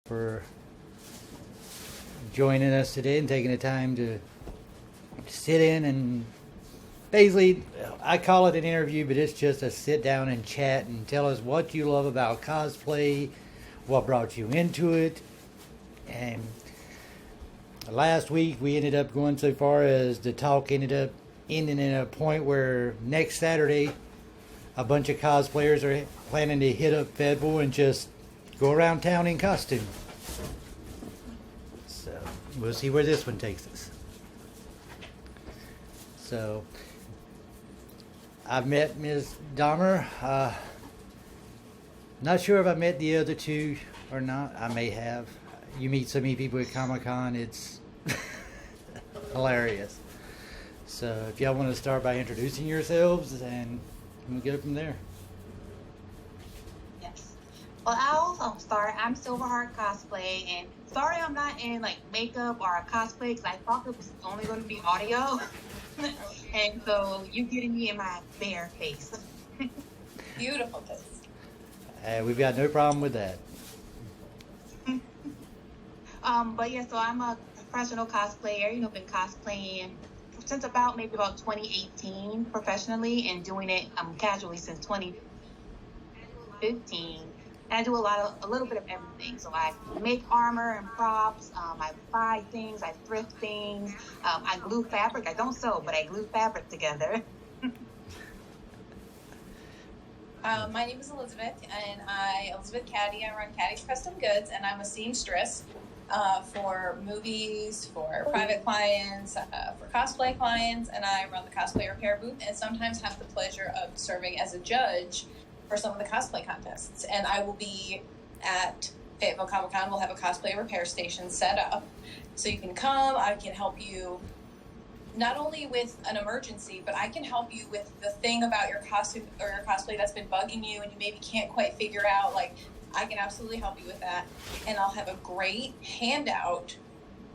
for joining us today and taking the time to sit in and basically, I call it an interview, but it's just a sit down and chat and tell us what you love about cosplay, what brought you into it. And last week we ended up going so far as the talk ended up ending in a point where next Saturday a bunch of cosplayers are planning to hit up Federal and just go around town in costume. So we'll see where this one takes us. So I've met Ms. Dommer. Not sure if I met the other two or not. I may have. You meet so many people at Comic-Con, it's hilarious. So if y'all want to start by introducing yourselves, and we'll go from there. Yes. Well, I'll start. I'm Silverheart Cosplay, and sorry I'm not in like makeup or a cosplay because I thought it was only going to be audio. And so you getting me in my bare face. Beautiful face. We've got no problem with that. But yeah, so I'm a professional cosplayer. Been cosplaying since maybe about 2018 professionally, and doing it casually since 2015. And I do a little bit of everything. So I make armor and props. I buy things. I thrift things. I glue fabric. I don't sew, but I glue fabric together. My name is Elizabeth, and Elizabeth Caddy. I run Caddy's Custom Goods, and I'm a seamstress for movies, for private clients, for cosplay clients, and I run the cosplay repair booth, and sometimes have the pleasure of serving as a judge for some of the cosplay contests. And I will be at Fayetteville Comic-Con. We'll have a cosplay repair station set up, so you can come. I can help you not only with an emergency, but I can help you with the thing about your costume or your cosplay that's been bugging you and you maybe can't quite figure out. Like, I can absolutely help you with that. And I'll have a great handout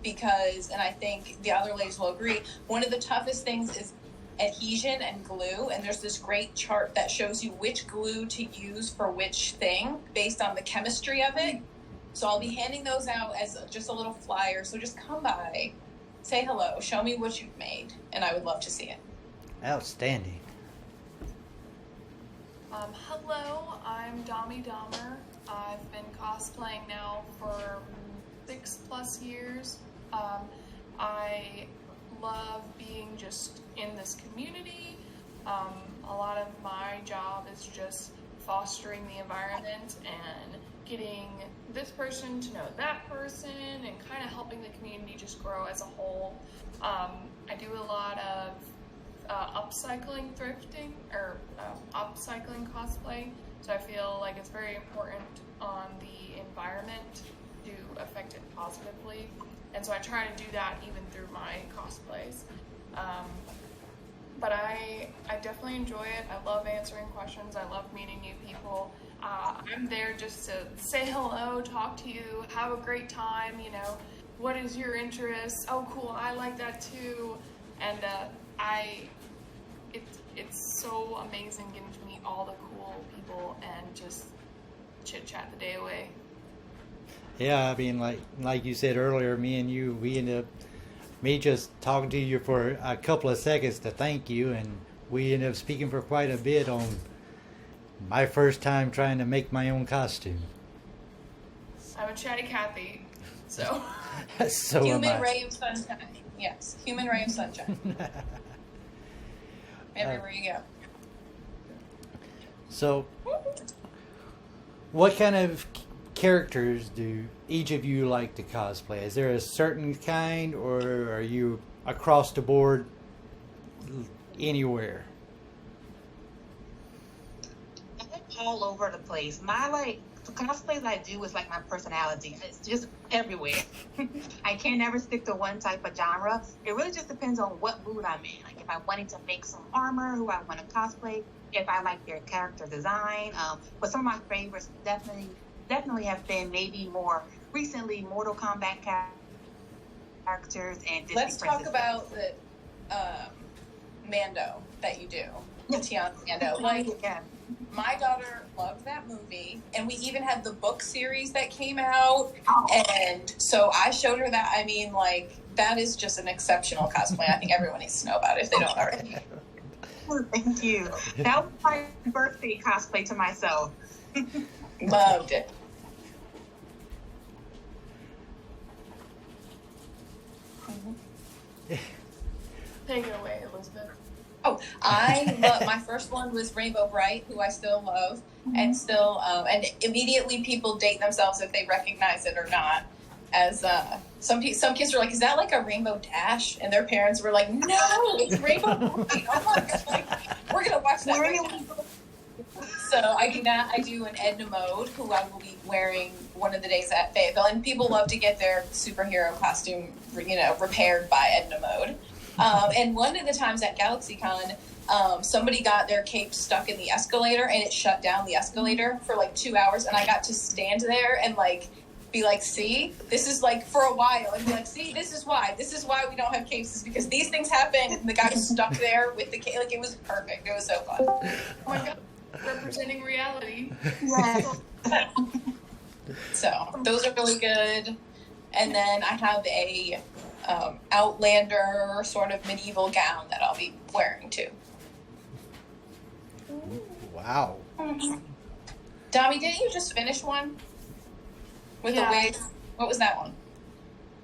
because, and I think the other ladies will agree, one of the toughest things is adhesion and glue. And there's this great chart that shows you which glue to use for which thing based on the chemistry of it. So I'll be handing those out as just a little flyer. So just come by, say hello, show me what you've made, and I would love to see it. Outstanding. Hello, I'm DommieDommer. I've been cosplaying now for 6+ years. I love being just in this community. A lot of my job is just fostering the environment and getting this person to know that person and kind of helping the community just grow as a whole. I do a lot of upcycling thrifting or upcycling cosplay, so I feel like it's very important on the environment to affect it positively, and so I try to do that even through my cosplays. But I definitely enjoy it. I love answering questions. I love meeting new people. I'm there just to say hello, talk to you, have a great time, what is your interest? Oh, cool, I like that too. And it's so amazing getting to meet all the cool people and just chit-chat the day away. Yeah, I mean, like you said earlier, me and you, we ended up, me just talking to you for a couple of seconds to thank you, and we ended up speaking for quite a bit on my first time trying to make my own costume. I'm a chatty Cathy, so. So human ray of sunshine. Yes, human ray of sunshine. Everywhere you go. So, what kind of characters do each of you like to cosplay? Is there a certain kind, or are you across the board anywhere? I'm all over the place. The cosplays I do is like my personality. It's just everywhere. I can never stick to one type of genre. It really just depends on what mood I'm in. Like if I'm wanting to make some armor, who I want to cosplay, if I like their character design. But some of my favorites definitely have been maybe more recently Mortal Kombat characters and Disney Let's talk princesses. about the Mando that you do. Tiana Orlando. Like, Yeah. my daughter loved that movie, and we even had the book series that came out, and so I showed her that. I mean, like, that is just an exceptional cosplay. I think everyone needs to know about it if they don't already. Thank you. That was my birthday cosplay to myself. Loved it. Take it away, Elizabeth. Oh, I love, my first one was Rainbow Bright, who I still love, and still, and immediately people date themselves if they recognize it or not. As some kids were like, "Is that like a Rainbow Dash?" And their parents were like, "No, it's Rainbow Bright." I'm like, "We're gonna watch that right now." So I do an Edna Mode, who I will be wearing one of the days at Fayetteville, and people love to get their superhero costume, repaired by Edna Mode. And one of the times at GalaxyCon, somebody got their cape stuck in the escalator, and it shut down the escalator for like 2 hours, and I got to stand there and like be like, "See, this is like for a while," and be like, "See, this is why we don't have capes, is because these things happen." And the guy was stuck there with the cape. Like, it was perfect. It was so fun. Oh my god, representing reality. Yes. So those are really good. And then I have a Outlander sort of medieval gown that I'll be wearing too. Wow. Dommy, didn't you just finish one with a wig? What was that one?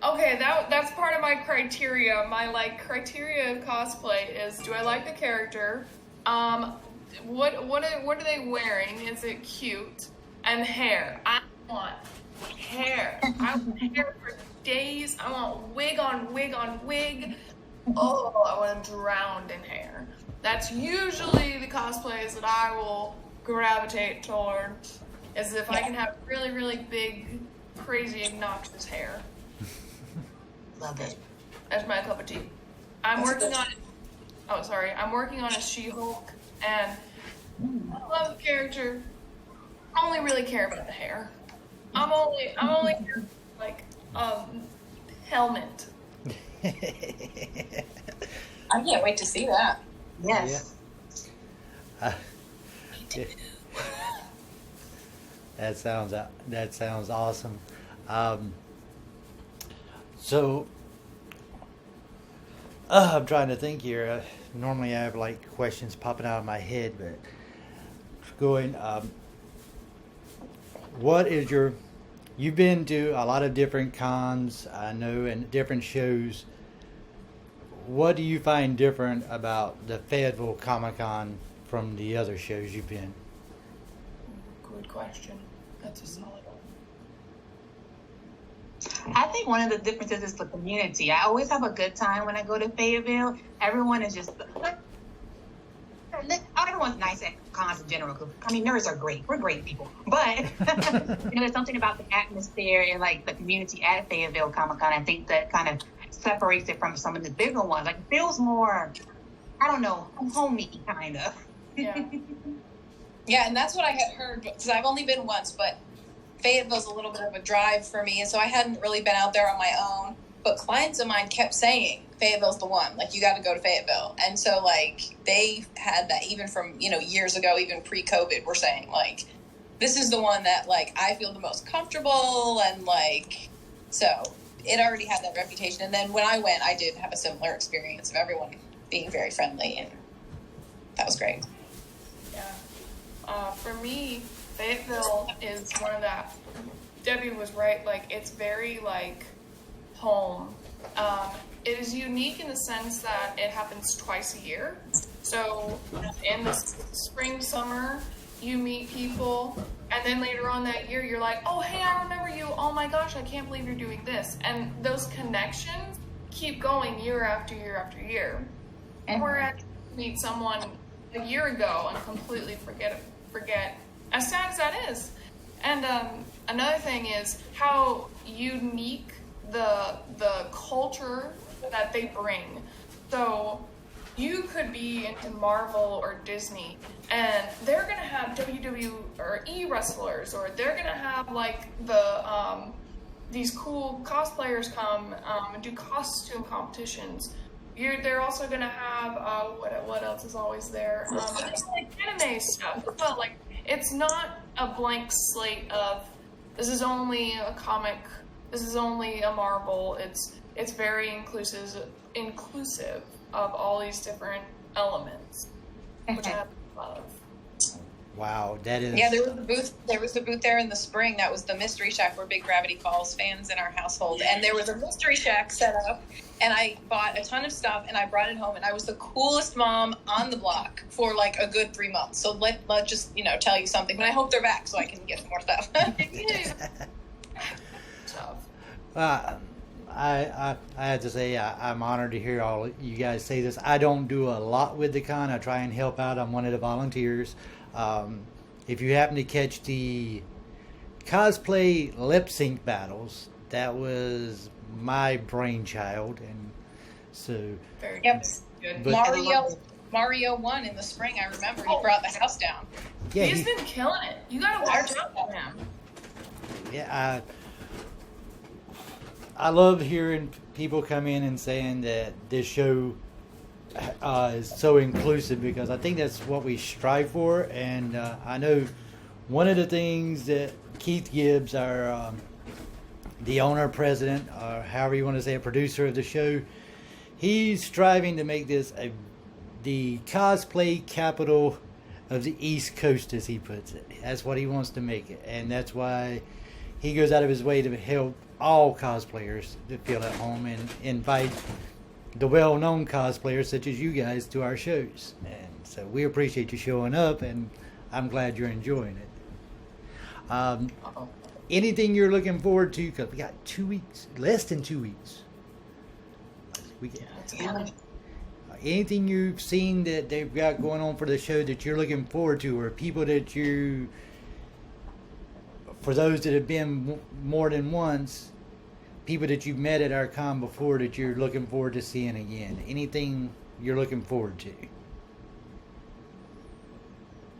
Okay, that's part of my criteria. My criteria of cosplay is, do I like the character? What are they wearing? Is it cute? And hair. I want hair. I want hair for days. I want wig on wig on wig. Oh, I want to drown in hair. That's usually the cosplays that I will gravitate towards. Is if I can have really, really big, crazy, obnoxious hair. Love it. That's my cup of tea. I'm working on a She-Hulk, and I love the character. I only really care about the hair. I'm only here for, like, helmet. I can't wait to see that. Yes. Yeah. That sounds awesome. So I'm trying to think here. Normally I have like questions popping out of my head, but going. What is you've been to a lot of different cons, I know, and different shows. What do you find different about the Fayetteville Comic-Con from the other shows you've been? Good question. That's a solid one. I think one of the differences is the community. I always have a good time when I go to Fayetteville. Everyone is just, everyone's nice at cons in general. I mean, nerds are great. We're great people. But, there's something about the atmosphere and, like, the community at Fayetteville Comic-Con. I think that kind of separates it from some of the bigger ones. Like, it feels more, I don't know, homey, kind of. Yeah. Yeah, and that's what I had heard, because I've only been once, but Fayetteville's a little bit of a drive for me, and so I hadn't really been out there on my own. But clients of mine kept saying, Fayetteville's the one. Like, you got to go to Fayetteville. And so, like, they had that even from, years ago, even pre-COVID, were saying, like, this is the one that, like, I feel the most comfortable, and, like, so it already had that reputation. And then when I went, I did have a similar experience of everyone being very friendly, and that was great. Yeah. For me, Fayetteville is one of that. Debbie was right. Like, it's very, like, home. It is unique in the sense that it happens twice a year. So in the spring, summer, you meet people, and then later on that year, you're like, oh, hey, I remember you. Oh my gosh, I can't believe you're doing this. And those connections keep going year after year after year. And whereas you meet someone a year ago and completely forget, as sad as that is. And another thing is how unique the culture that they bring. So you could be into Marvel or Disney, and they're gonna have WWE wrestlers, or they're gonna have like these cool cosplayers come and do costume competitions. They're also gonna have what else is always there? There's like anime stuff. But like it's not a blank slate of this is only a comic, this is only a Marvel. It's very inclusive of all these different elements, which I love. Wow, that is. Yeah, there was a booth there in the spring. That was the Mystery Shack. We're big Gravity Falls fans in our household, and there was a Mystery Shack set up. And I bought a ton of stuff, and I brought it home, and I was the coolest mom on the block for like a good 3 months. So let just tell you something. But I hope they're back so I can get more stuff. I have to say I'm honored to hear all you guys say this. I don't do a lot with the con. I try and help out. I'm one of the volunteers. If you happen to catch the cosplay lip sync battles, that was my brainchild, and so yep. Good. Mario won in the spring. I remember he brought the house down. Yeah, He's been killing it. You gotta watch out for him. Yeah, I love hearing people come in and saying that this show is so inclusive, because I think that's what we strive for. And I know one of the things that Keith Gibbs, our the owner, president, or however you want to say, a producer of the show, he's striving to make this the cosplay capital of the East Coast, as he puts it. That's what he wants to make it, and that's why he goes out of his way to help all cosplayers to feel at home and invite the well-known cosplayers such as you guys to our shows. And so we appreciate you showing up, and I'm glad you're enjoying it. Anything you're looking forward to? Because we got 2 weeks, less than 2 weeks. Anything you've seen that they've got going on for the show that you're looking forward to, or people that for those that have been more than once, people that you've met at our con before that you're looking forward to seeing again? Anything you're looking forward to?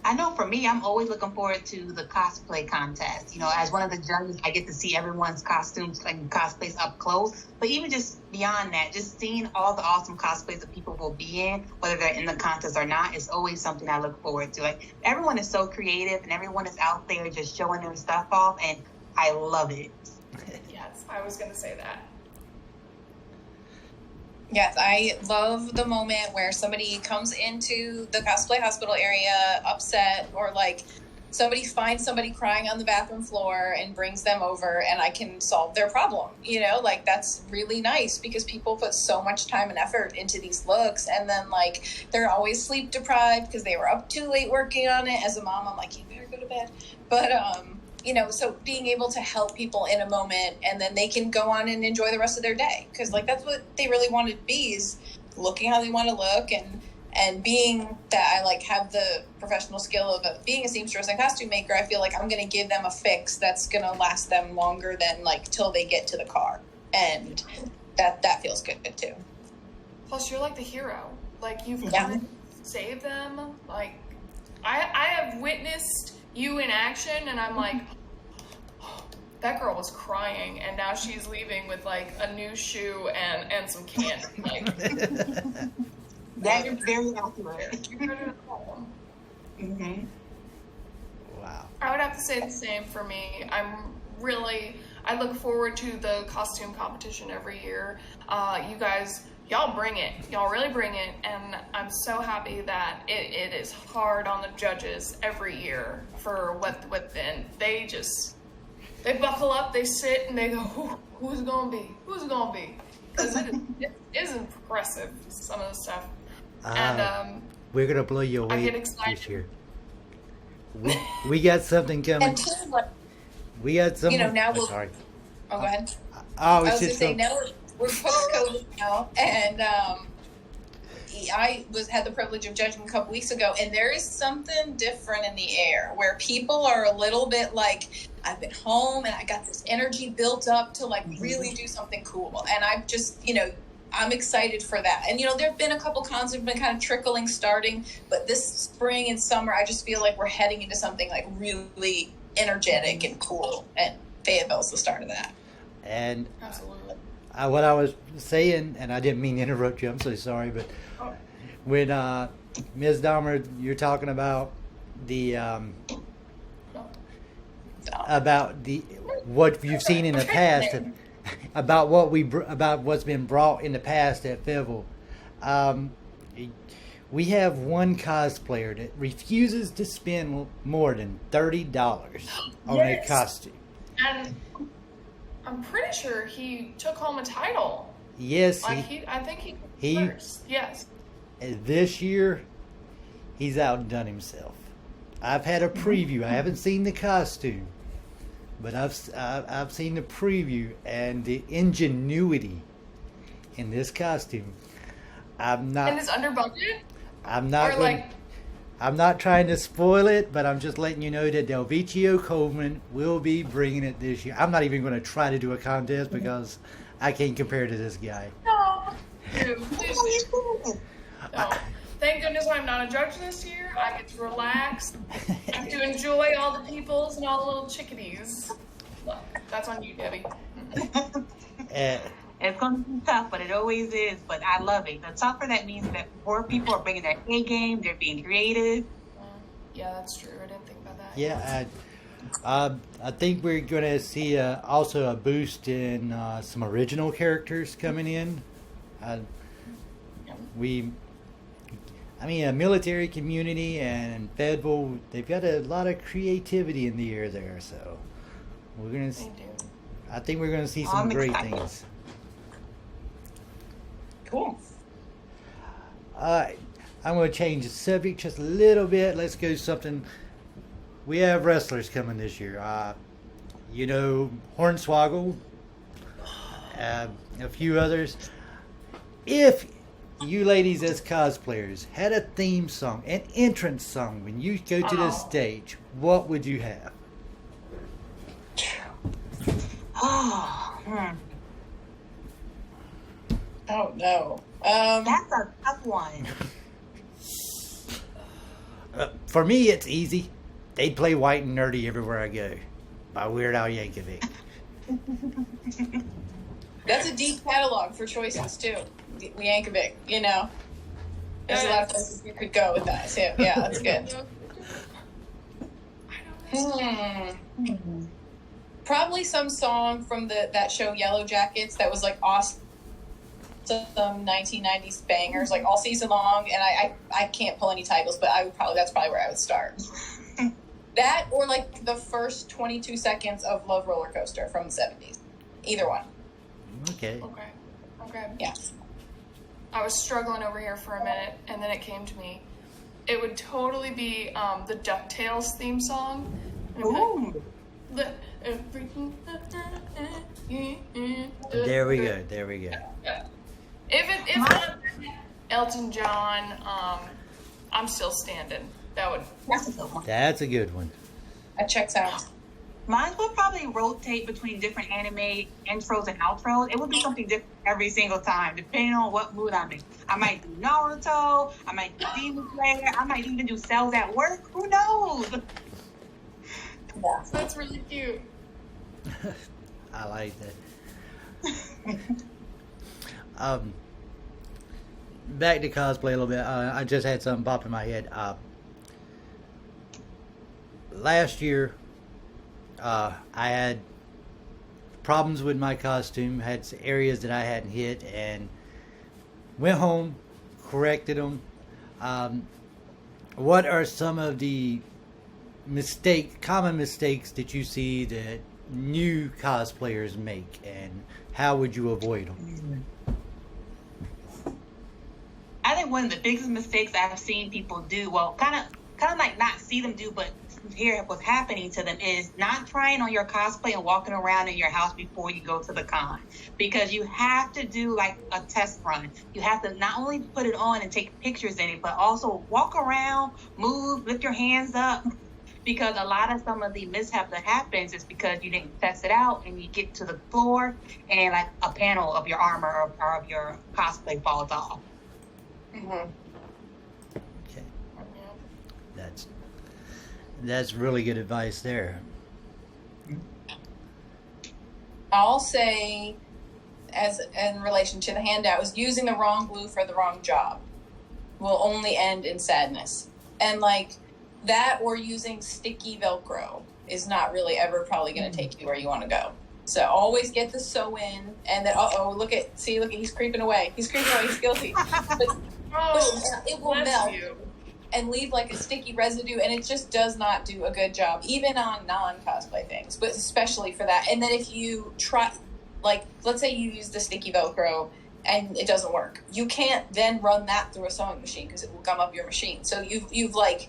I know for me, I'm always looking forward to the cosplay contest. As one of the judges, I get to see everyone's costumes and cosplays up close. But even just beyond that, just seeing all the awesome cosplays that people will be in, whether they're in the contest or not, is always something I look forward to. Like, everyone is so creative, and everyone is out there just showing their stuff off, and I love it. Yes, I was gonna say that. Yes, I love the moment where somebody comes into the cosplay hospital area upset, or like somebody finds somebody crying on the bathroom floor and brings them over, and I can solve their problem. Like, that's really nice, because people put so much time and effort into these looks, and then like they're always sleep deprived because they were up too late working on it. As a mom, I'm like, you better go to bed. But so being able to help people in a moment, and then they can go on and enjoy the rest of their day. Because, like, that's what they really want to be, is looking how they want to look, and being that I, like, have the professional skill of being a seamstress and costume maker, I feel like I'm going to give them a fix that's going to last them longer than, like, till they get to the car. And that feels good, too. Plus, you're like the hero. Like, you've come to save them. Like, I have witnessed you in action, and I'm like, that girl was crying, and now she's leaving with like a new shoe and some candy. Like, that is very accurate. Mm-hmm. Wow. I would have to say the same for me. I look forward to the costume competition every year. You guys, y'all bring it. Y'all really bring it. And I'm so happy that it is hard on the judges every year for and they buckle up, they sit, and they go, who's it gonna be? Who's it gonna be? Because it is impressive, some of the stuff. And we're gonna blow you away I get excited this year. We got something coming. And too, like, we got something. now we'll. Sorry. Oh, go ahead. I was going to say, now we're post-COVID now, and I had the privilege of judging a couple weeks ago, and there is something different in the air where people are a little bit like, I've been home and I got this energy built up to like really do something cool, and I've just, I'm excited for that. And, there have been a couple cons that have been kind of starting, but this spring and summer, I just feel like we're heading into something like really energetic and cool, and Fayetteville's the start of that. And absolutely, what I was saying, and I didn't mean to interrupt you. I'm so sorry, but when Ms. Dahmer, you're talking about the what you've seen in the past, about what's been brought in the past at Festival. We have one cosplayer that refuses to spend more than $30 on a costume. And I'm pretty sure he took home a title. Yes, I think he first. Yes. This year, he's outdone himself. I've had a preview. I haven't seen the costume, but I've seen the preview, and the ingenuity in this costume. And it's under budget. I'm not trying to spoil it, but I'm just letting you know that Delvicio Coleman will be bringing it this year. I'm not even going to try to do a contest because I can't compare to this guy. No. No. Thank goodness I'm not a judge this year. I get to relax. I get to enjoy all the peoples and all the little chickadees. Look, that's on you, Debbie. It's going to be tough, but it always is. But I love it. The tougher, that means that more people are bringing their A game. They're being creative. Yeah, that's true. I didn't think about that. Yeah, I think we're going to see also a boost in some original characters coming in. A military community and Fedville, they've got a lot of creativity in the air there. So we're going to. I think we're going to see some great things. Cool. I'm going to change the subject just a little bit. Let's go something. We have wrestlers coming this year. Hornswoggle, a few others. If you ladies as cosplayers had a theme song, an entrance song, when you go to the stage, what would you have? Oh no. That's a tough one. For me, it's easy. They'd play White and Nerdy Everywhere I Go by Weird Al Yankovic. That's a deep catalog for choices too. Yankovic, There's a lot of places you could go with that too. Yeah, that's good. Probably some song from that show Yellow Jackets that was like awesome. Some 1990s bangers like all season long, and I can't pull any titles, but that's probably where I would start. That or like the first 22 seconds of Love Roller Coaster from the 70s. Either one. Okay. Yeah. I was struggling over here for a minute, and then it came to me. It would totally be the DuckTales theme song. Ooh. There we go. If it was Elton John, I'm Still Standing. That's a good one. That's a good one. That checks out. Mine would probably rotate between different anime intros and outros. It would be something different every single time, depending on what mood I'm in. I might do Naruto. I might do Demon Slayer. I might even do Cells at Work. Who knows? That's really cute. I like that. Back to cosplay a little bit. I just had something pop in my head. Last year, I had problems with my costume, had areas that I hadn't hit, and went home, corrected them. What are some of the common mistakes that you see that new cosplayers make, and how would you avoid them? I think one of the biggest mistakes I've seen people do, well, kind of like not see them do, but hear what's happening to them, is not trying on your cosplay and walking around in your house before you go to the con, because you have to do like a test run. You have to not only put it on and take pictures in it, but also walk around, move, lift your hands up, because a lot of some of the mishap that happens is because you didn't test it out and you get to the floor and like a panel of your armor or of your cosplay falls off. Mm-hmm. Okay. That's really good advice there. I'll say as in relation to the handout, is using the wrong glue for the wrong job will only end in sadness. And like that, or using sticky Velcro is not really ever probably going to take you where you want to go. So always get the sew in, and then look at he's creeping away. He's guilty. But it will melt and leave like a sticky residue, and it just does not do a good job, even on non-cosplay things, but especially for that. And then if you try, like, let's say you use the sticky Velcro and it doesn't work, you can't then run that through a sewing machine because it will gum up your machine. So you've like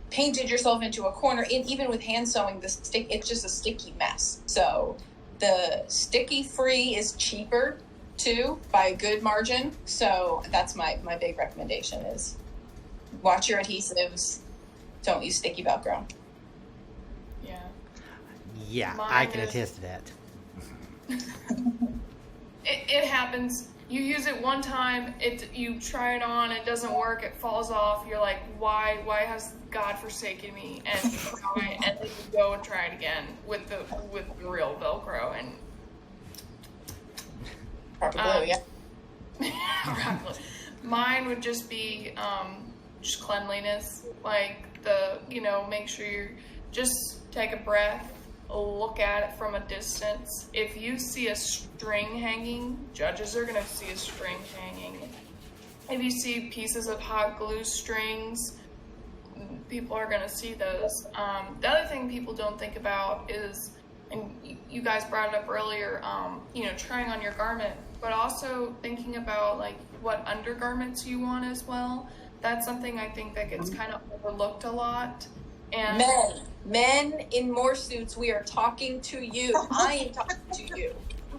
painted yourself into a corner. Even with hand sewing, it's just a sticky mess. So the sticky free is cheaper too by a good margin. So that's my big recommendation is watch your adhesives. Don't use sticky Velcro. Yeah, I can attest to that. It happens. You use it one time, you try it on, it doesn't work, it falls off. You're like, why has God forsaken me? And then you go and try it again with the real Velcro and proper glue, yeah. Mine would just be just cleanliness, like make sure you just take a breath. Look at it from a distance. If you see a string hanging, judges are going to see a string hanging. If you see pieces of hot glue strings, people are going to see those. The other thing people don't think about is, and you guys brought it up earlier, trying on your garment, but also thinking about like what undergarments you want as well. That's something I think that gets kind of overlooked a lot. And Men in morph suits, we are talking to you. I am talking to you.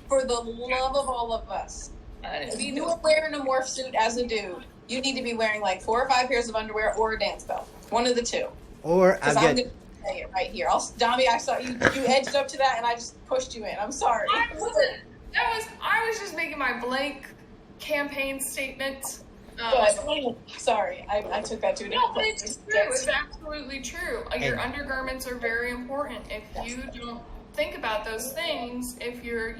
For the love of all of us. If you are wearing a morph suit as a dude, you need to be wearing like 4 or 5 pairs of underwear or a dance belt. One of the two. Or I'm going to say it right here. Dommie, I saw you edged up to that and I just pushed you in. I'm sorry. I was just making my blank campaign statement. Sorry, I took that to a different place. It's true. It's absolutely true. Your undergarments are very important. If you don't think about those things, if you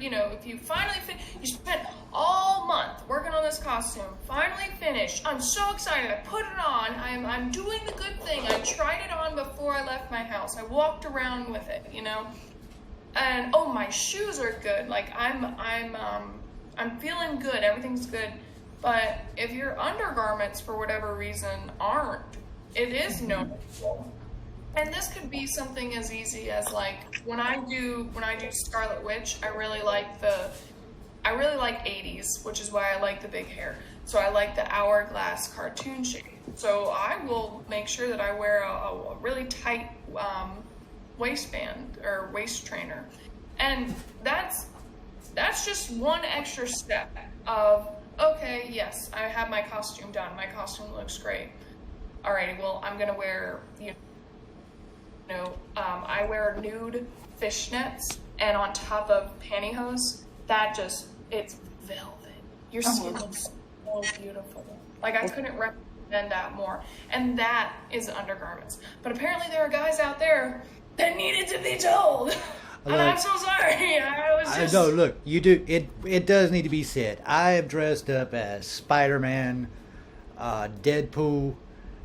finally you spent all month working on this costume, finally finished. I'm so excited. I put it on. I'm doing the good thing. I tried it on before I left my house. I walked around with it, and my shoes are good. Like I'm feeling good. Everything's good. But if your undergarments, for whatever reason, aren't, it is noticeable. And this could be something as easy as like when I do Scarlet Witch, I really like 80s, which is why I like the big hair. So I like the hourglass cartoon shape. So I will make sure that I wear a really tight waistband or waist trainer, and that's just one extra step of. Okay, yes, I have my costume done. My costume looks great. Alrighty, well, I'm gonna wear, I wear nude fishnets, and on top of pantyhose, it's velvet. Your skin looks so beautiful. Like, I couldn't recommend that more. And that is undergarments. But apparently there are guys out there that needed to be told. And I'm so sorry. I know, look, you do. It does need to be said. I have dressed up as Spider-Man, Deadpool,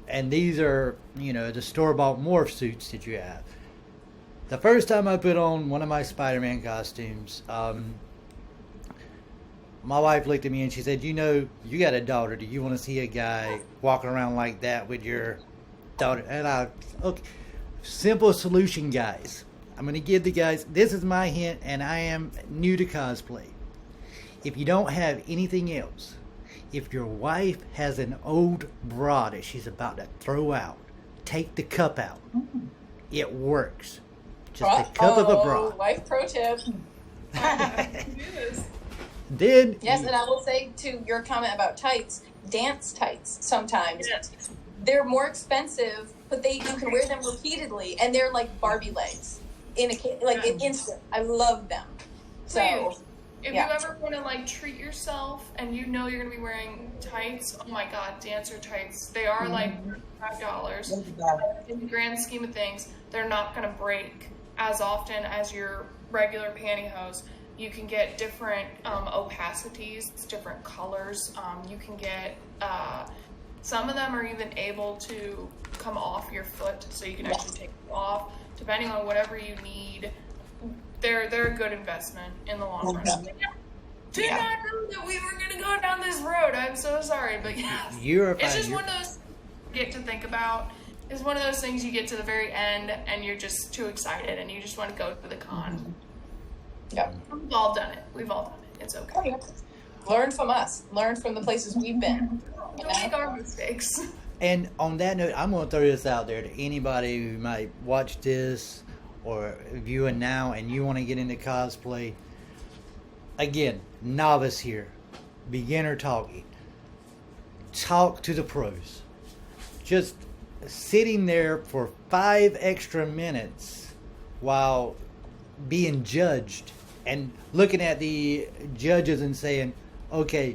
and these are, the store-bought morph suits that you have. The first time I put on one of my Spider-Man costumes, my wife looked at me and she said, you got a daughter. Do you want to see a guy walking around like that with your daughter? And okay, simple solution, guys. I'm going to give the guys, this is my hint, and I am new to cosplay. If you don't have anything else, if your wife has an old bra that she's about to throw out, take the cup out. It works. Just a cup of a bra. Wife pro tip. Then yes, and I will say to your comment about tights, dance tights sometimes. Yes. They're more expensive, but you can wear them repeatedly, and they're like Barbie legs. In an instant. I love them. So if you ever want to treat yourself and you're gonna be wearing tights, oh my god, dancer tights. They are like $5. In the grand scheme of things, they're not gonna break as often as your regular pantyhose. You can get different opacities, different colors. You can get, some of them are even able to come off your foot, so you can actually take it off, depending on whatever you need. They're a good investment in the long run. Did not know that we were going to go down this road. I'm so sorry, but yes. It's just one of those you get to think about. It's one of those things you get to the very end and you're just too excited and you just want to go to the con. Yep. We've all done it. It's okay. Learn from us. Learn from the places we've been. Don't make our mistakes. And on that note, I'm going to throw this out there to anybody who might watch this or viewing now and you want to get into cosplay. Again, novice here, beginner talking. Talk to the pros. Just sitting there for 5 extra minutes while being judged and looking at the judges and saying, okay,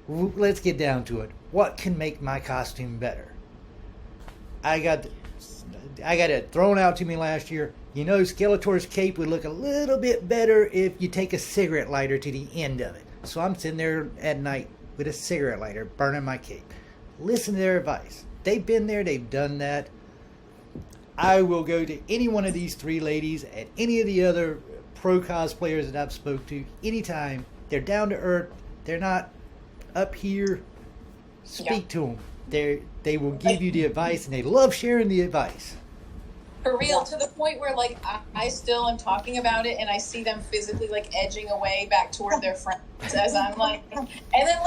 let's get down to it. What can make my costume better? I got it thrown out to me last year. You know, Skeletor's cape would look a little bit better if you take a cigarette lighter to the end of it. So I'm sitting there at night with a cigarette lighter burning my cape. Listen to their advice. They've been there. They've done that. I will go to any one of these 3 ladies and any of the other pro cosplayers that I've spoke to anytime. They're down to earth. They're not up here. Speak to them. They will give you the advice, and they love sharing the advice. For real, to the point where, like, I still am talking about it, and I see them physically, like, edging away back toward their friends as I'm like, and then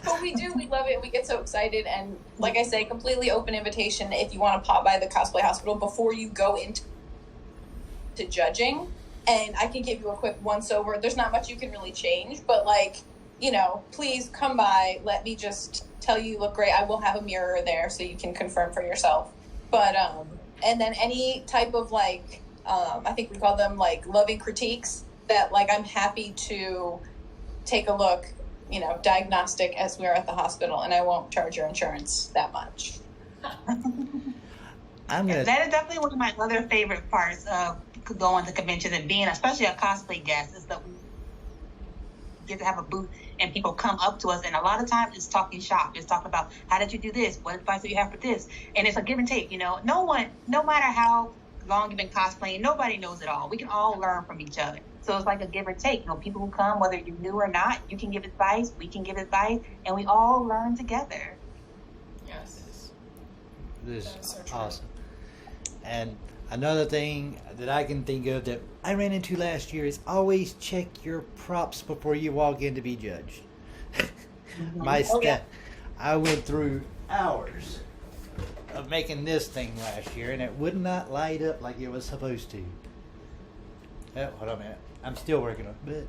but we love it, we get so excited, and like I say, completely open invitation if you want to pop by the Cosplay Hospital before you go into judging, and I can give you a quick once-over. There's not much you can really change, but, like, you know, please come by, let me just tell you look great. I will have a mirror there so you can confirm for yourself. But, and then any type of, like, I think we call them, like, loving critiques that, like, I'm happy to take a look, you know, diagnostic as we're at the hospital, and I won't charge your insurance that much. That is definitely one of my other favorite parts of going to conventions and being, especially a cosplay guest, is that we get to have a booth and people come up to us, and a lot of times it's talking shop. It's talking about, how did you do this? What advice do you have for this? And it's a give and take, you know. No matter how long you've been cosplaying, nobody knows it all. We can all learn from each other. So it's like a give or take. You know, people who come, whether you're new or not, you can give advice, we can give advice, and we all learn together. Yes. This is so awesome. And another thing that I can think of that I ran into last year is always check your props before you walk in to be judged. I went through hours of making this thing last year, and it would not light up like it was supposed to. Oh, hold on a minute. I'm still working on it.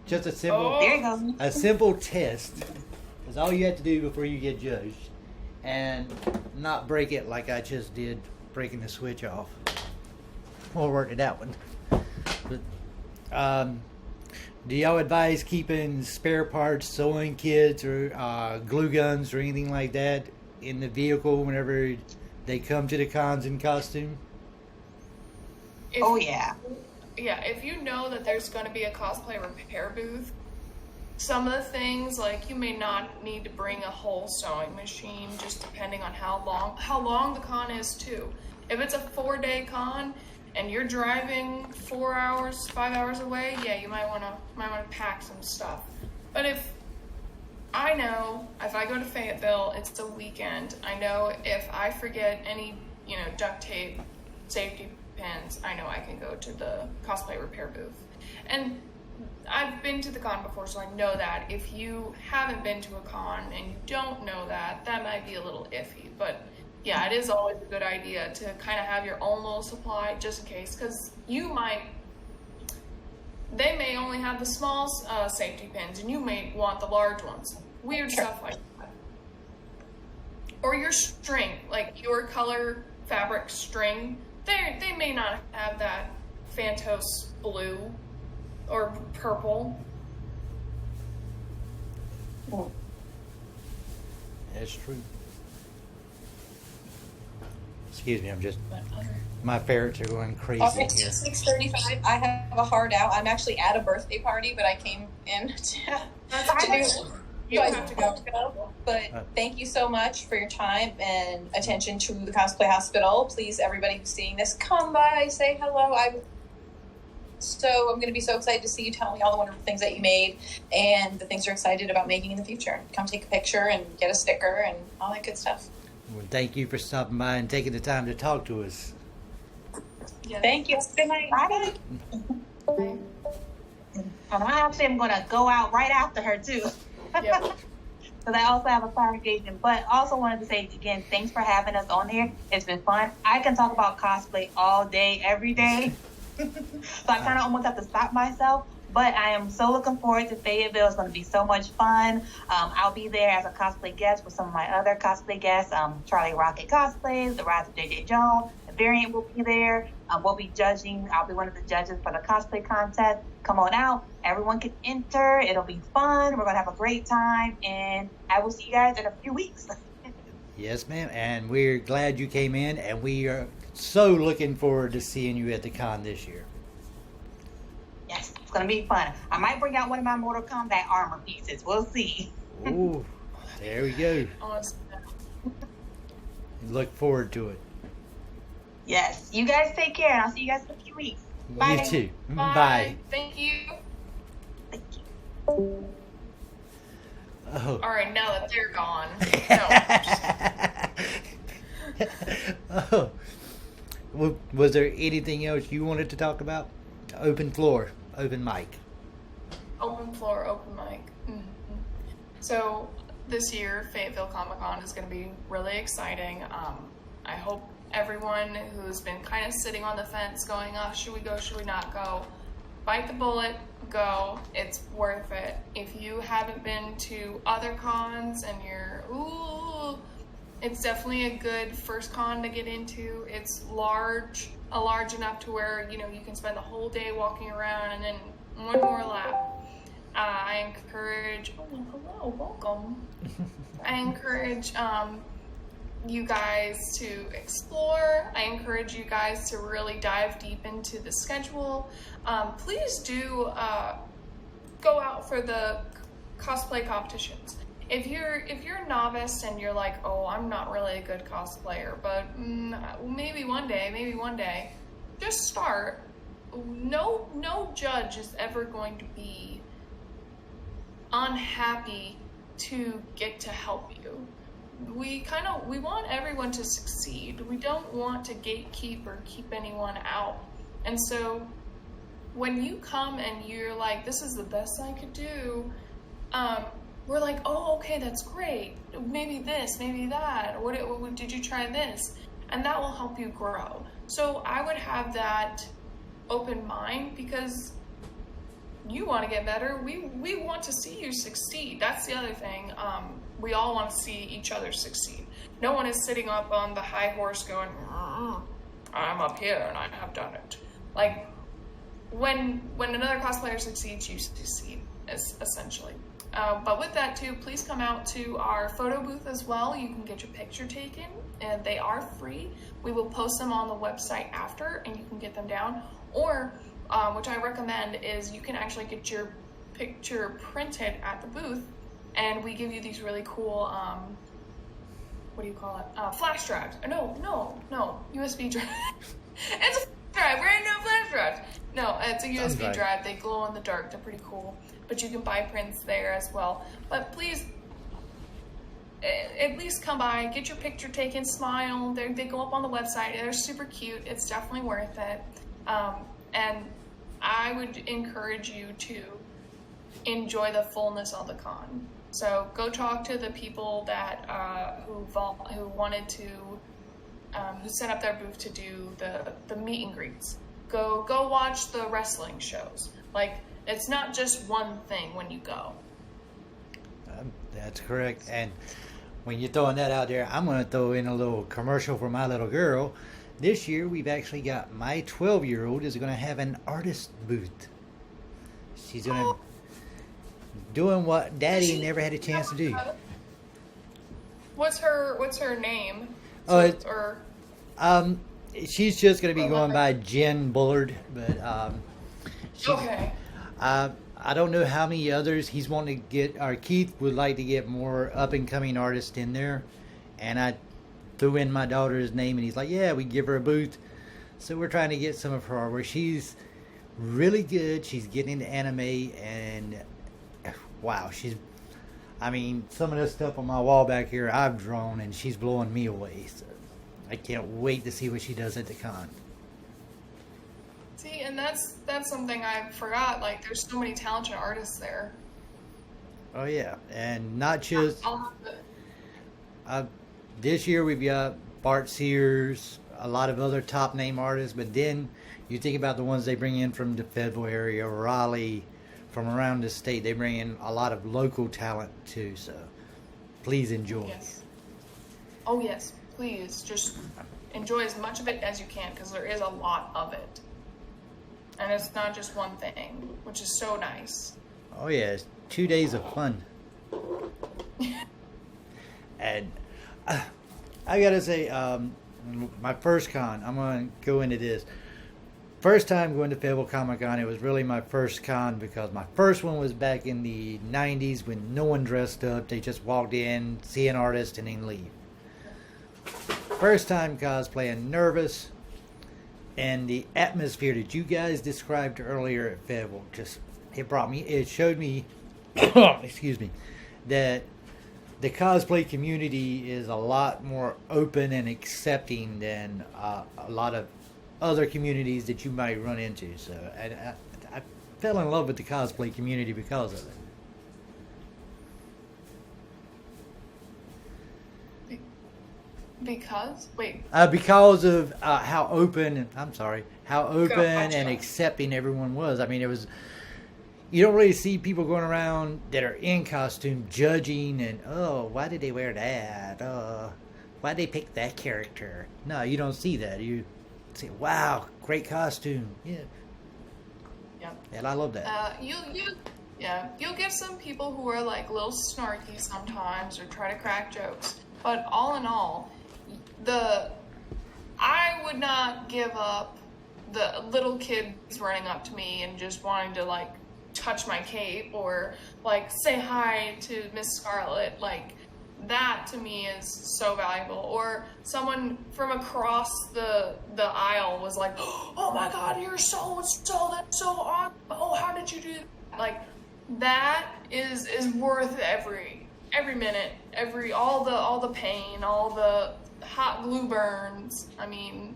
Just a simple test is all you have to do before you get judged, and not break it like I just did, breaking the switch off. We'll work at that one. But do y'all advise keeping spare parts, sewing kits, or glue guns, or anything like that in the vehicle whenever they come to the cons in costume? If you know that there's going to be a cosplay repair booth, some of the things, like, you may not need to bring a whole sewing machine, just depending on how long the con is too. If it's a 4-day con and you're driving 4 hours, 5 hours away, yeah, you might want to pack some stuff. But if I go to Fayetteville, it's a weekend. I know if I forget any, duct tape, safety pins, I know I can go to the cosplay repair booth. And I've been to the con before, so I know that. If you haven't been to a con and you don't know that, that might be a little iffy. But yeah, it is always a good idea to kind of have your own little supply just in case, because they may only have the small safety pins and you may want the large ones. Weird stuff like that. Or your string, like your color fabric string, they may not have that Phantos blue or purple. That's true. Excuse me, my ferrets are going crazy Oh, in it's here. 6:35. I have a hard out. I'm actually at a birthday party, but I came in to do. You have to go. But thank you so much for your time and attention to the Cosplay Hospital. Please, everybody who's seeing this, come by, say hello. I'm going to be so excited to see you. Tell me all the wonderful things that you made and the things you're excited about making in the future. Come take a picture and get a sticker and all that good stuff. Well, thank you for stopping by and taking the time to talk to us. Yes. Thank you. Good night. Bye. And I actually am going to go out right after her, too. Yep. Because I also have a congregation. But also wanted to say, again, thanks for having us on here. It's been fun. I can talk about cosplay all day, every day. So I kind of almost have to stop myself. But I am so looking forward to Fayetteville. It's going to be so much fun. I'll be there as a cosplay guest with some of my other cosplay guests. Charlie Rocket Cosplays, The Rise of J.J. Jones. The Variant will be there. We'll be judging. I'll be one of the judges for the cosplay contest. Come on out. Everyone can enter. It'll be fun. We're going to have a great time. And I will see you guys in a few weeks. Yes, ma'am. And we're glad you came in, and we are so looking forward to seeing you at the con this year. Yes, it's going to be fun. I might bring out one of my Mortal Kombat armor pieces. We'll see. Ooh, there we go. Awesome. Look forward to it. Yes. You guys take care, and I'll see you guys in a few weeks. Bye. You too. Bye. Bye. Thank you. Thank you. Oh. All right, now that they're gone. No. Oh. Was there anything else you wanted to talk about? Open floor, open mic. Open floor, open mic. Mm-hmm. So this year, Fayetteville Comic Con is going to be really exciting. I hope everyone who's been kind of sitting on the fence going, oh, should we go, should we not go? Bite the bullet, go. It's worth it. If you haven't been to other cons and you're, ooh, it's definitely a good first con to get into. It's large enough to where, you can spend the whole day walking around and then one more lap. I encourage, hello, welcome. I encourage you guys to explore. I encourage you guys to really dive deep into the schedule. Please do go out for the cosplay competitions. If you're a novice and you're like, oh, I'm not really a good cosplayer, but maybe one day, just start. No judge is ever going to be unhappy to get to help you. We want everyone to succeed. We don't want to gatekeep or keep anyone out. And so when you come and you're like, this is the best I could do, we're like, oh, okay, that's great. Maybe this, maybe that. What did you try this? And that will help you grow. So I would have that open mind because you want to get better. We want to see you succeed. That's the other thing. We all want to see each other succeed. No one is sitting up on the high horse going, I'm up here and I have done it. Like, when another cosplayer succeeds, you succeed, essentially. But with that too, please come out to our photo booth as well. You can get your picture taken, and they are free. We will post them on the website after, and you can get them down. Or, which I recommend, is you can actually get your picture printed at the booth, and we give you these really cool, what do you call it? Flash drives. No, USB drive. It's a flash drive. We're in no flash drives. No, it's a USB drive. They glow in the dark. They're pretty cool. But you can buy prints there as well. But please, at least come by, get your picture taken, smile. They go up on the website. They're super cute. It's definitely worth it. And I would encourage you to enjoy the fullness of the con. So go talk to the people that who wanted to, who set up their booth to do the meet and greets. Go watch the wrestling shows. Like, it's not just one thing when you go. That's correct. And when you're throwing that out there, I'm going to throw in a little commercial for my little girl. This year, we've actually got my 12-year-old is going to have an artist booth. She's going to doing what Daddy never had a chance to do. What's her name? Oh, She's just going to be going by Jen Bullard, but Okay. I don't know how many others he's wanting to get. Or Keith would like to get more up and coming artists in there, and I threw in my daughter's name, and he's like, "Yeah, we give her a booth." So we're trying to get some of her artwork. She's really good. She's getting into anime, and wow, I mean, some of this stuff on my wall back here I've drawn, and she's blowing me away. So I can't wait to see what she does at the con. See, and that's something I forgot. Like, there's so many talented artists there. Oh yeah, and not just I'll have to, this year we've got Bart Sears, a lot of other top name artists, but then you think about the ones they bring in from the Fayetteville area, Raleigh, from around the state. They bring in a lot of local talent too. So please enjoy. yes. Oh yes, please just enjoy as much of it as you can, because there is a lot of it, and it's not just one thing, which is so nice. Oh yeah, it's 2 days of fun. And I gotta say, my first con, I'm gonna go into this. First time going to Fayetteville Comic Con, it was really my first con because my first one was back in the 90s when no one dressed up. They just walked in, see an artist, and then leave. First time cosplaying, nervous, and the atmosphere that you guys described earlier at Fayetteville, it showed me, excuse me, that the cosplay community is a lot more open and accepting than a lot of other communities that you might run into. So I fell in love with the cosplay community because of it. Because Because of how open Gotcha. and accepting everyone was. I mean, it was. You don't really see people going around that are in costume judging and, oh, why did they wear that? Why did they pick that character? No, you don't see that. You say, wow, great costume. Yeah. yeah. And I love that. You'll get some people who are like a little snarky sometimes or try to crack jokes, but all in all, I would not give up the little kids running up to me and just wanting to like touch my cape or like say hi to Miss Scarlet. Like, that to me is so valuable. Or someone from across the aisle was like, oh my god, you're so that's so awesome. Oh, how did you do that? Like, that is worth every minute, all the pain, all the hot glue burns. I mean,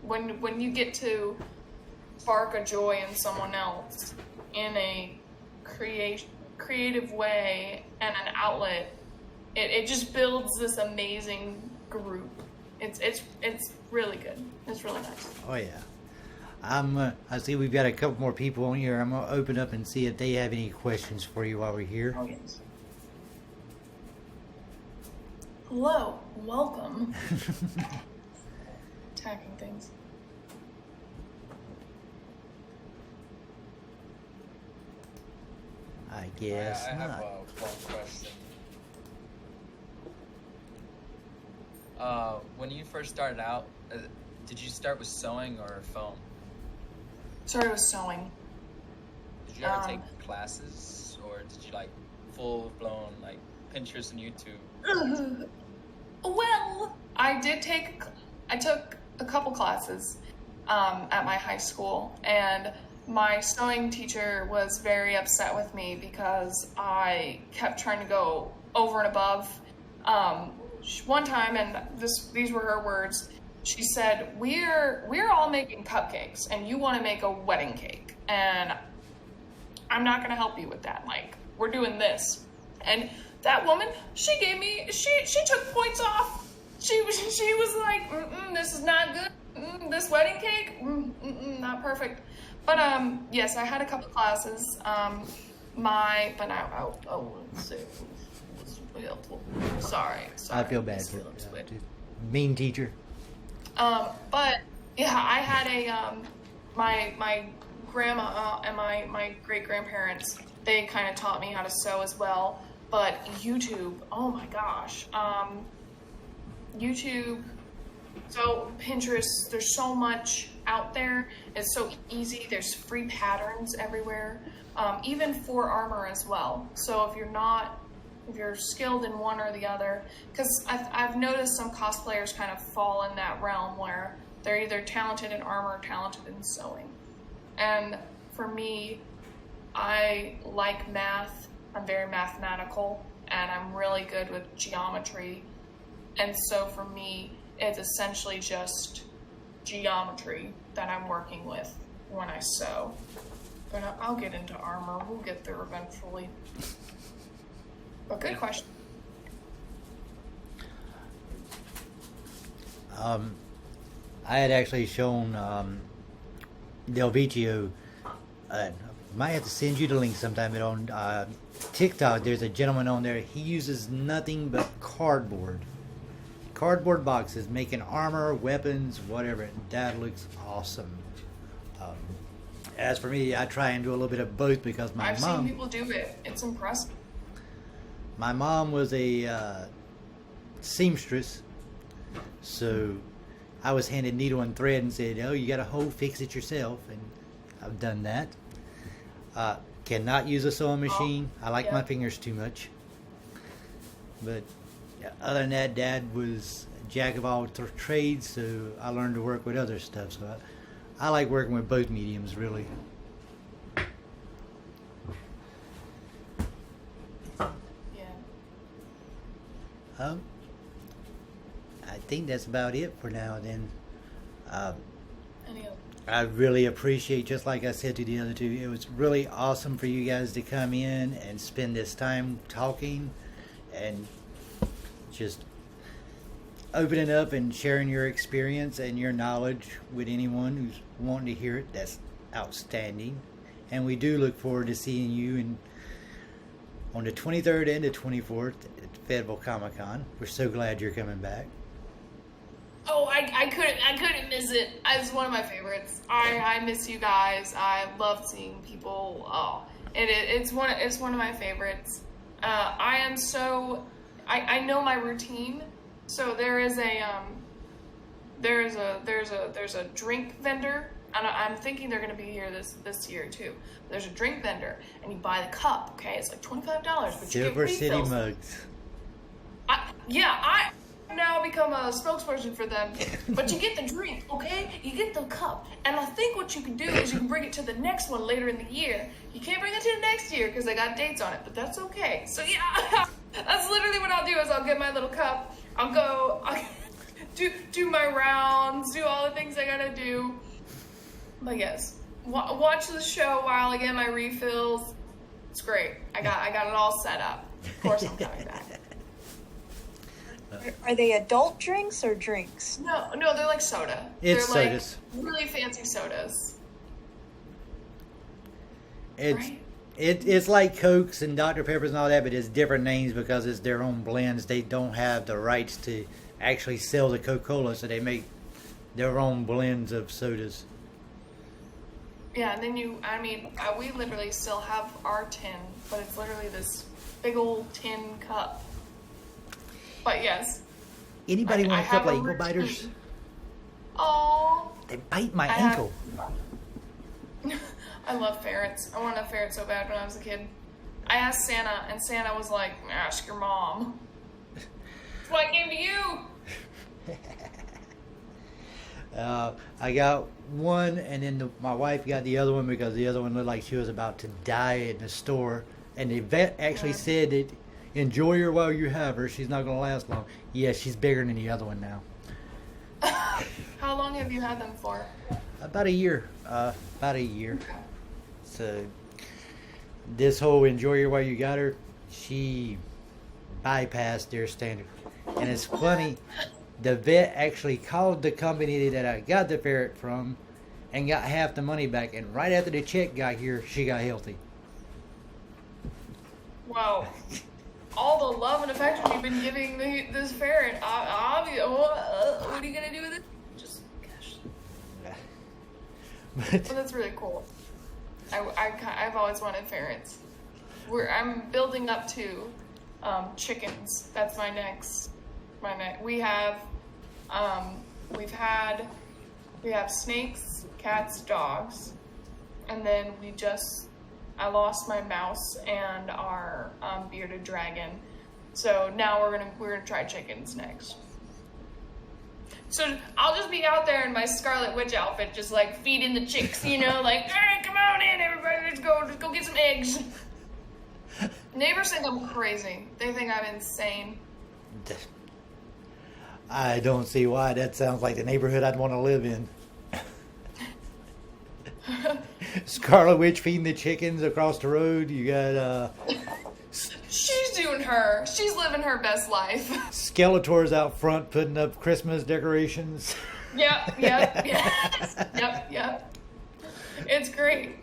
when you get to spark a joy in someone else in a creative way and an outlet, it just builds this amazing group. It's really good. It's really nice. Oh, yeah. I see we've got a couple more people on here. I'm going to open up and see if they have any questions for you while we're here. Oh, yes. Hello. Welcome. Attacking things. I guess I have not. one question. When you first started out, did you start with sewing or foam? Started with sewing. Did you ever take classes, or did you like full blown like Pinterest and YouTube? Well, I took a couple classes at my high school, and my sewing teacher was very upset with me because I kept trying to go over and above. One time, and these were her words, she said, we're all making cupcakes and you want to make a wedding cake, and I'm not going to help you with that. Like, we're doing this. And that woman, she took points off. She was like, this is not good. This wedding cake, not perfect. But yes, I had a couple classes. Let's see. Helpful. Sorry. I feel bad for mean teacher. But yeah, I had a my grandma and my great grandparents. They kind of taught me how to sew as well. But YouTube, oh my gosh, YouTube So Pinterest, there's so much out there. It's so easy. There's free patterns everywhere, even for armor as well. So if you're skilled in one or the other, because I've noticed some cosplayers kind of fall in that realm where they're either talented in armor or talented in sewing. And for me, I like math. I'm very mathematical, and I'm really good with geometry. And so for me, it's essentially just geometry that I'm working with when I sew. But I'll get into armor. We'll get there eventually. But good question. I had actually shown Del Vecchio. Might have to send you the link sometime. But on TikTok, there's a gentleman on there. He uses nothing but cardboard boxes, making armor, weapons, whatever. That looks awesome. As for me, I try and do a little bit of both because I've seen people do it. It's impressive. My mom was a seamstress, so I was handed needle and thread and said, "Oh, you got a hole, fix it yourself." And I've done that. Cannot use a sewing machine. I like my fingers too much. But other than that, Dad was a jack of all trades, so I learned to work with other stuff. So I like working with both mediums, really. I think that's about it for now. Then, I really appreciate, just like I said to the other two, it was really awesome for you guys to come in and spend this time talking and just opening up and sharing your experience and your knowledge with anyone who's wanting to hear it. That's outstanding. And we do look forward to seeing you on the 23rd and the 24th at Fayetteville Comic-Con. We're so glad you're coming back. Oh, I couldn't miss it. It's one of my favorites. I miss you guys. I love seeing people. Oh, it's one of my favorites. I know my routine. So there's a drink vendor, and I'm thinking they're gonna be here this year too. There's a drink vendor, and you buy the cup. Okay, it's like $25, but you get Silver City refills. mugs. I now become a spokesperson for them, but you get the drink, okay? You get the cup, and I think what you can do is you can bring it to the next one later in the year. You can't bring it to the next year because they got dates on it, but that's okay. So yeah, that's literally what I'll do is I'll get my little cup, I'll do my rounds, do all the things I gotta do. But yes, watch the show while I get my refills. It's great. I got it all set up. Of course I'm coming back. Are they adult drinks or drinks? No, they're like soda. It's they're sodas. Like really fancy sodas. It's like Cokes and Dr. Peppers and all that, but it's different names because it's their own blends. They don't have the rights to actually sell the Coca-Cola, so they make their own blends of sodas. Yeah, and then we literally still have our tin, but it's literally this big old tin cup. But yes. Anybody want a couple of ankle biters? Oh. They bite my ankle. I love ferrets. I wanted a ferret so bad when I was a kid. I asked Santa, and Santa was like, "Ask your mom." That's why I came to you. I got one, and then my wife got the other one because the other one looked like she was about to die in the store. And the vet actually said that, enjoy her while you have her. She's not going to last long. Yeah, she's bigger than the other one now. How long have you had them for? About a year. Okay. So this whole enjoy her while you got her, she bypassed their standard. And it's funny, the vet actually called the company that I got the ferret from and got half the money back. And right after the check got here, she got healthy. Wow. All the love and affection you've been giving this ferret. What are you going to do with it? Just, gosh. Well, that's really cool. I've always wanted ferrets. I'm building up to chickens. That's my next. We have we have snakes, cats, dogs, and then I lost my mouse and our bearded dragon. So now we're gonna try chickens next. So I'll just be out there in my Scarlet Witch outfit, just like feeding the chicks, like, all right, come on in, everybody, let's go get some eggs. Neighbors think I'm crazy. They think I'm insane. I don't see why. That sounds like the neighborhood I'd want to live in. Scarlet Witch feeding the chickens across the road. You got She's doing her. She's living her best life. Skeletors out front putting up Christmas decorations. Yep. It's great.